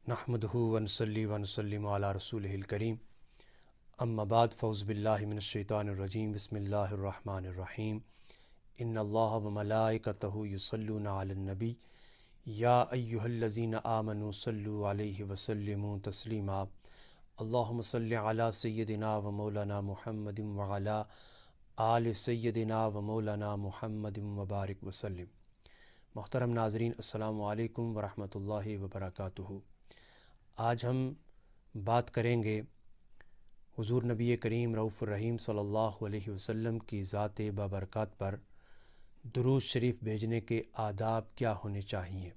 نحمدہ ونصلی ونسلم علی رسولہ الکریم اما بعد فاعوذ باللہ من الشیطان الرجیم بسم اللہ الرحمن الرحیم ان اللہ وملائکتہ یصلون علی النبی یا ایہا الذین آمنوا صلوا علیہ وسلموا تسلیما اللہم صلی علی سیدنا و مولانا محمد وعلی آل سیدنا و مولانا محمد وبارک وسلم۔ محترم ناظرین، السلام علیکم ورحمۃ اللہ وبرکاتہ۔ آج ہم بات کریں گے حضور نبی کریم رؤوف الرحیم صلی اللہ علیہ وسلم کی ذات بابرکات پر درود شریف بھیجنے کے آداب کیا ہونے چاہیے۔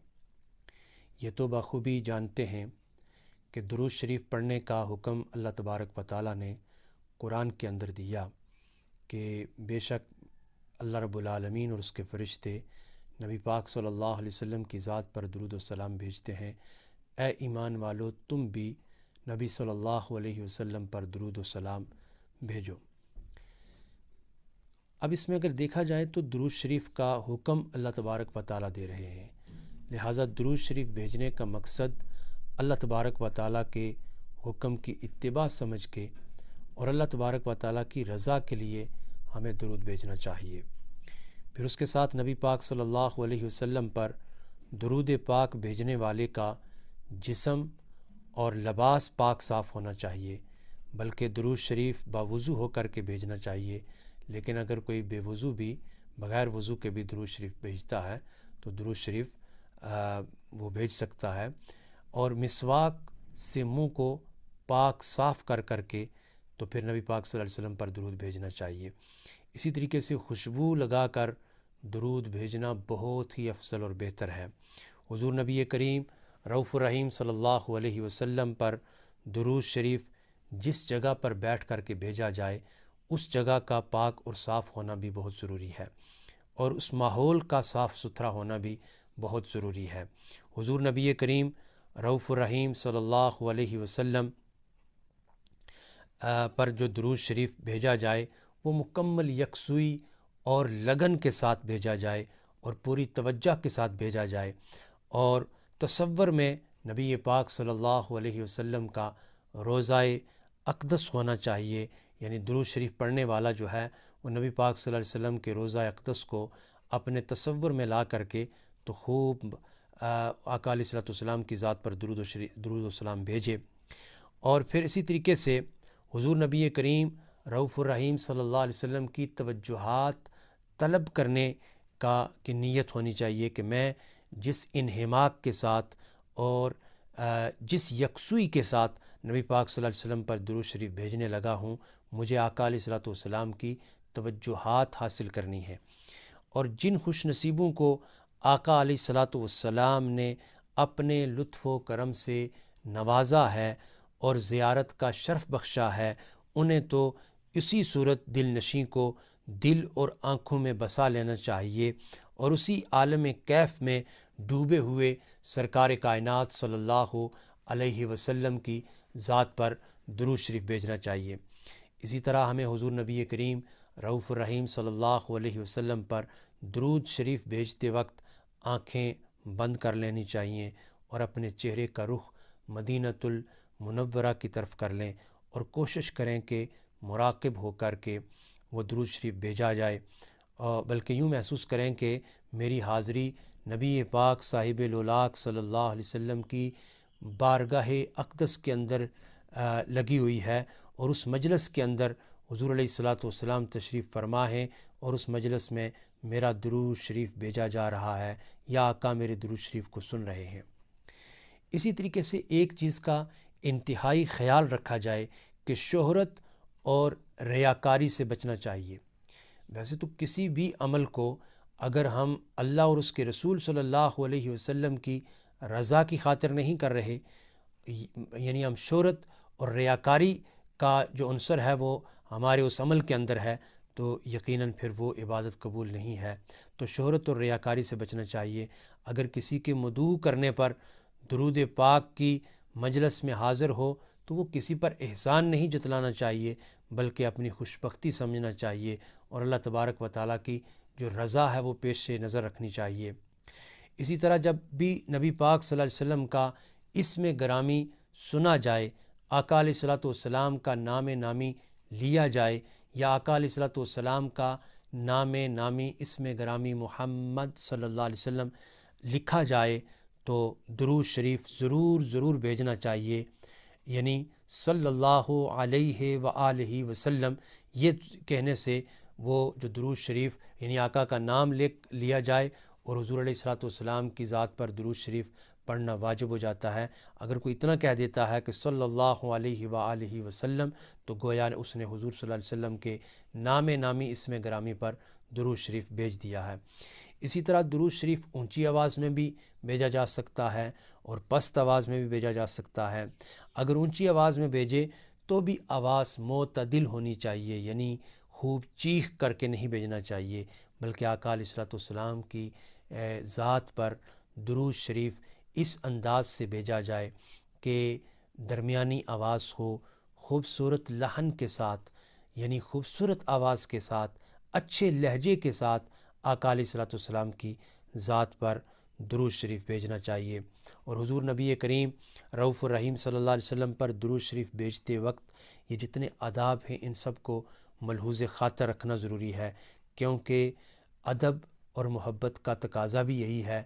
یہ تو بخوبی جانتے ہیں کہ درود شریف پڑھنے کا حکم اللہ تبارک و تعالیٰ نے قرآن کے اندر دیا کہ بے شک اللہ رب العالمین اور اس کے فرشتے نبی پاک صلی اللہ علیہ وسلم کی ذات پر درود و سلام بھیجتے ہیں۔ اے ایمان والو، تم بھی نبی صلی اللہ علیہ وسلم پر درود و سلام بھیجو۔ اب اس میں اگر دیکھا جائے تو درود شریف کا حکم اللہ تبارک و تعالیٰ دے رہے ہیں، لہٰذا درود شریف بھیجنے کا مقصد اللہ تبارک و تعالیٰ کے حکم کی اتباع سمجھ کے اور اللہ تبارک و تعالیٰ کی رضا کے لیے ہمیں درود بھیجنا چاہیے۔ پھر اس کے ساتھ نبی پاک صلی اللہ علیہ وسلم پر درود پاک بھیجنے والے کا جسم اور لباس پاک صاف ہونا چاہیے، بلکہ درود شریف باوضو ہو کر کے بھیجنا چاہیے۔ لیکن اگر کوئی بے وضو بھی بغیر وضو کے بھی درود شریف بھیجتا ہے تو درود شریف وہ بھیج سکتا ہے، اور مسواک سے منہ کو پاک صاف کر کر کے تو پھر نبی پاک صلی اللہ علیہ وسلم پر درود بھیجنا چاہیے۔ اسی طریقے سے خوشبو لگا کر درود بھیجنا بہت ہی افضل اور بہتر ہے۔ حضور نبی کریم رؤوف الرحیم صلی اللہ علیہ وسلم پر درود شریف جس جگہ پر بیٹھ کر کے بھیجا جائے اس جگہ کا پاک اور صاف ہونا بھی بہت ضروری ہے، اور اس ماحول کا صاف ستھرا ہونا بھی بہت ضروری ہے۔ حضور نبی کریم رؤوف الرحیم صلی اللہ علیہ وسلم پر جو درود شریف بھیجا جائے وہ مکمل یکسوئی اور لگن کے ساتھ بھیجا جائے اور پوری توجہ کے ساتھ بھیجا جائے، اور تصور میں نبی پاک صلی اللہ علیہ وسلم کا روضہ اقدس ہونا چاہیے، یعنی درود شریف پڑھنے والا جو ہے وہ نبی پاک صلی اللہ علیہ وسلم کے روضہ اقدس کو اپنے تصور میں لا کر کے تو خوب آقا علیہ الصلوۃ والسلام کی ذات پر درود و سلام بھیجے۔ اور پھر اسی طریقے سے حضور نبی کریم رؤوف الرحیم صلی اللہ علیہ وسلم کی توجہات طلب کرنے کی نیت ہونی چاہیے کہ میں جس انہماک کے ساتھ اور جس یکسوئی کے ساتھ نبی پاک صلی اللہ علیہ وسلم پر درود شریف بھیجنے لگا ہوں، مجھے آقا علیہ الصلوۃ والسلام کی توجہات حاصل کرنی ہے۔ اور جن خوش نصیبوں کو آقا علیہ الصلوۃ والسلام نے اپنے لطف و کرم سے نوازا ہے اور زیارت کا شرف بخشا ہے، انہیں تو اسی صورت دل نشیں کو دل اور آنکھوں میں بسا لینا چاہیے، اور اسی عالم کیف میں ڈوبے ہوئے سرکار کائنات صلی اللہ علیہ وسلم کی ذات پر درود شریف بھیجنا چاہیے۔ اسی طرح ہمیں حضور نبی کریم رؤوف الرحیم صلی اللہ علیہ وسلم پر درود شریف بھیجتے وقت آنکھیں بند کر لینی چاہیے اور اپنے چہرے کا رخ مدینۃ المنورہ کی طرف کر لیں، اور کوشش کریں کہ مراقب ہو کر کے وہ درود شریف بھیجا جائے، بلکہ یوں محسوس کریں کہ میری حاضری نبی پاک صاحب لولاک صلی اللہ علیہ وسلم کی بارگاہ اقدس کے اندر لگی ہوئی ہے، اور اس مجلس کے اندر حضور علیہ الصلوۃ والسلام تشریف فرما ہے، اور اس مجلس میں میرا درود شریف بھیجا جا رہا ہے، یا آقا میرے درود شریف کو سن رہے ہیں۔ اسی طریقے سے ایک چیز کا انتہائی خیال رکھا جائے کہ شہرت اور ریاکاری سے بچنا چاہیے۔ ویسے تو کسی بھی عمل کو اگر ہم اللہ اور اس کے رسول صلی اللہ علیہ وسلم کی رضا کی خاطر نہیں کر رہے، یعنی ہم شہرت اور ریاکاری کا جو عنصر ہے وہ ہمارے اس عمل کے اندر ہے، تو یقیناً پھر وہ عبادت قبول نہیں ہے۔ تو شہرت اور ریاکاری سے بچنا چاہیے۔ اگر کسی کے مدعو کرنے پر درود پاک کی مجلس میں حاضر ہو تو وہ کسی پر احسان نہیں جتلانا چاہیے، بلکہ اپنی خوشبختی سمجھنا چاہیے، اور اللہ تبارک و تعالیٰ کی جو رضا ہے وہ پیش نظر رکھنی چاہیے۔ اسی طرح جب بھی نبی پاک صلی اللہ علیہ وسلم کا اسم گرامی سنا جائے، آقا علیہ الصلوۃ والسلام کا نام نامی لیا جائے، یا آقا علیہ الصلوۃ والسلام کا نام نامی اسم گرامی محمد صلی اللہ علیہ وسلم لکھا جائے تو درود شریف ضرور بھیجنا چاہیے، یعنی صلی اللہ علیہ وآلہ وسلم، یہ کہنے سے وہ جو درود شریف یعنی آقا کا نام لیا جائے اور حضور علیہ الصلوۃ والسلام کی ذات پر درود شریف پڑھنا واجب ہو جاتا ہے۔ اگر کوئی اتنا کہہ دیتا ہے کہ صلی اللہ علیہ وآلہ وسلم تو گویا اس نے حضور صلی اللہ علیہ وسلم کے نام نامی اسم گرامی پر درود شریف بھیج دیا ہے۔ اسی طرح درود شریف اونچی آواز میں بھی بھیجا جا سکتا ہے اور پست آواز میں بھی بھیجا جا سکتا ہے۔ اگر اونچی آواز میں بھیجے تو بھی آواز معتدل ہونی چاہیے، یعنی خوب چیخ کر کے نہیں بھیجنا چاہیے، بلکہ آقا علیہ الصلوۃ والسلام کی ذات پر درود شریف اس انداز سے بھیجا جائے کہ درمیانی آواز ہو، خوبصورت لحن کے ساتھ، یعنی خوبصورت آواز کے ساتھ، اچھے لہجے کے ساتھ آقا علیہ الصلوۃ والسلام کی ذات پر درود شریف بھیجنا چاہیے۔ اور حضور نبی کریم رؤوف الرحیم صلی اللہ علیہ وسلم پر درود شریف بھیجتے وقت یہ جتنے آداب ہیں ان سب کو ملحوظ خاطر رکھنا ضروری ہے، کیونکہ ادب اور محبت کا تقاضا بھی یہی ہے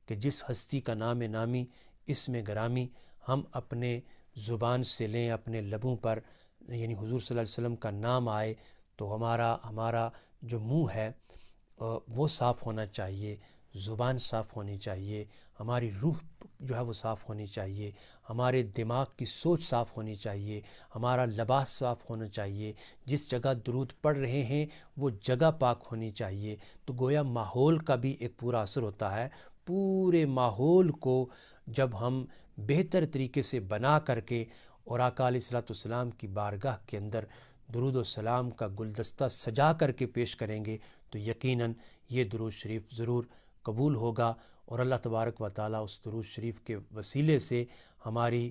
کہ جس ہستی کا نام نامی اسم گرامی ہم اپنے زبان سے لیں، اپنے لبوں پر، یعنی حضور صلی اللہ علیہ وسلم کا نام آئے تو ہمارا جو منہ ہے وہ صاف ہونا چاہیے، زبان صاف ہونی چاہیے، ہماری روح جو ہے وہ صاف ہونی چاہیے، ہمارے دماغ کی سوچ صاف ہونی چاہیے، ہمارا لباس صاف ہونا چاہیے، جس جگہ درود پڑھ رہے ہیں وہ جگہ پاک ہونی چاہیے۔ تو گویا ماحول کا بھی ایک پورا اثر ہوتا ہے۔ پورے ماحول کو جب ہم بہتر طریقے سے بنا کر کے اور آقا علیہ الصلوۃ والسلام کی بارگاہ کے اندر درود و سلام کا گلدستہ سجا کر کے پیش کریں گے تو یقیناً یہ درود شریف ضرور قبول ہوگا، اور اللہ تبارک و تعالیٰ اس درود شریف کے وسیلے سے ہماری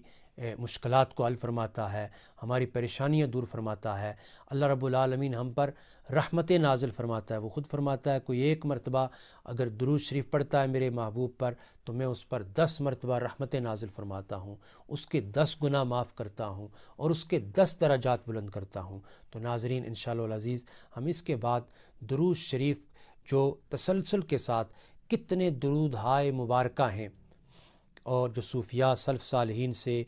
مشکلات کو حل فرماتا ہے، ہماری پریشانیاں دور فرماتا ہے۔ اللہ رب العالمین ہم پر رحمت نازل فرماتا ہے۔ وہ خود فرماتا ہے کوئی ایک مرتبہ اگر درود شریف پڑھتا ہے میرے محبوب پر تو میں اس پر 10 مرتبہ رحمت نازل فرماتا ہوں، اس کے 10 گناہ معاف کرتا ہوں اور اس کے 10 درجات بلند کرتا ہوں۔ تو ناظرین انشاءاللہ العزیز ہم اس کے بعد درود شریف جو تسلسل کے ساتھ کتنے درود ہائے مبارکہ ہیں اور جو صوفیاء سلف صالحین سے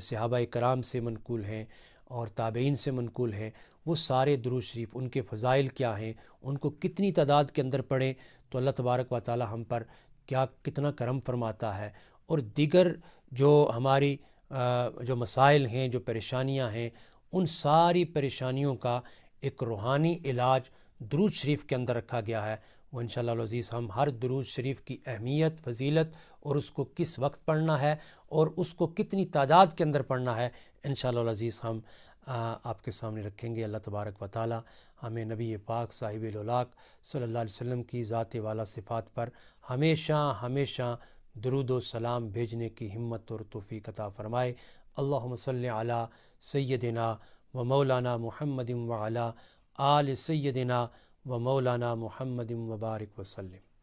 صحابہ کرام سے منقول ہیں اور تابعین سے منقول ہیں، وہ سارے درود شریف ان کے فضائل کیا ہیں، ان کو کتنی تعداد کے اندر پڑھیں تو اللہ تبارک و تعالی ہم پر کتنا کرم فرماتا ہے، اور دیگر جو ہماری جو مسائل ہیں، جو پریشانیاں ہیں، ان ساری پریشانیوں کا ایک روحانی علاج درود شریف کے اندر رکھا گیا ہے۔ وہ انشاءاللہ العزیز ہم ہر درود شریف کی اہمیت، فضیلت اور اس کو کس وقت پڑھنا ہے اور اس کو کتنی تعداد کے اندر پڑھنا ہے انشاءاللہ العزیز ہم آپ کے سامنے رکھیں گے۔ اللہ تبارک و تعالی ہمیں نبی پاک صاحب الاولاق صلی اللہ علیہ وسلم کی ذات والا صفات پر ہمیشہ درود و سلام بھیجنے کی ہمت اور توفیق عطا فرمائے۔ اللہم صلی علی سیدنا و مولانا محمد وعلی آل سیدنا و مولانا محمد وبارک وسلم۔